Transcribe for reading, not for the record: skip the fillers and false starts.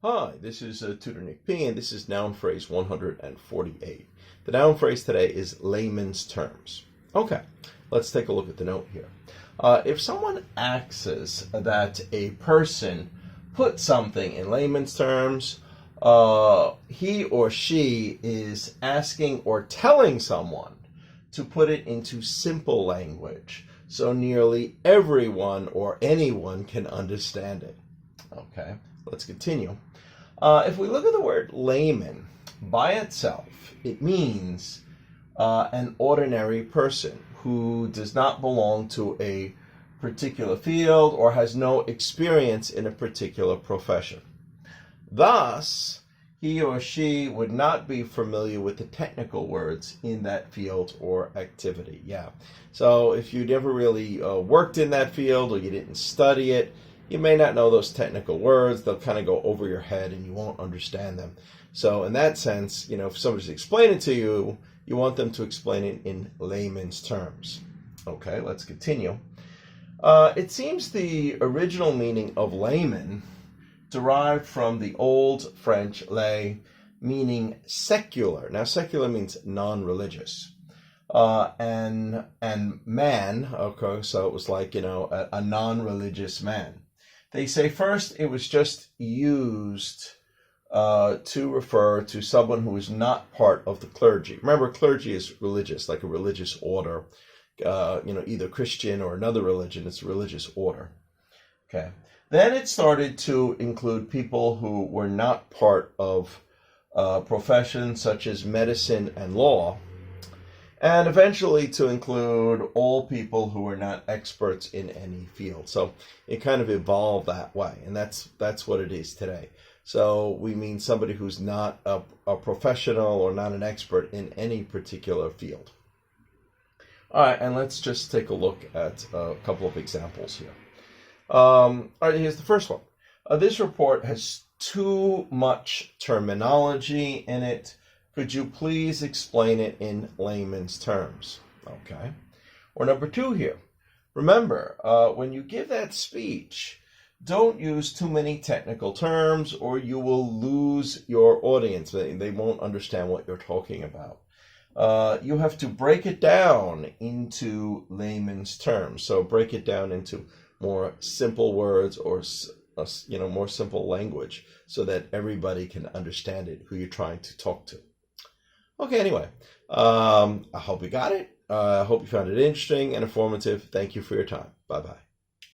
Hi, this is Tutor Nick P, and this is noun phrase 148. The noun phrase today is layman's terms. Okay, let's take a look at the note here. If someone asks that a person put something in layman's terms, he or she is asking or telling someone to put it into simple language, so nearly everyone or anyone can understand it. Okay, let's continue. If we look at the word layman by itself, it means an ordinary person who does not belong to a particular field or has no experience in a particular profession. Thus, he or she would not be familiar with the technical words in that field or activity. Yeah. So if you never really worked in that field or you didn't study it, you may not know those technical words. They'll kind of go over your head and you won't understand them. So in that sense, if somebody's explaining to you, you want them to explain it in layman's terms. Okay, let's continue. It seems the original meaning of layman derived from the Old French lay, meaning secular. Now, secular means non-religious. And man, okay, so it was like, a non-religious man. They say first it was just used to refer to someone who is not part of the clergy. Remember, clergy is religious, like a religious order, either Christian or another religion. It's a religious order. Okay. Then it started to include people who were not part of professions such as medicine and law, and eventually to include all people who are not experts in any field. So it kind of evolved that way, and that's what it is today. So we mean somebody who's not a professional or not an expert in any particular field. All right, and let's just take a look at a couple of examples here. All right, here's the first one. This report has too much terminology in it. Could you please explain it in layman's terms? Okay. Or number 2 here. Remember, when you give that speech, don't use too many technical terms or you will lose your audience. They won't understand what you're talking about. You have to break it down into layman's terms. So break it down into more simple words or more simple language so that everybody can understand it, who you're trying to talk to. Okay, anyway, I hope you got it. I hope you found it interesting and informative. Thank you for your time. Bye-bye.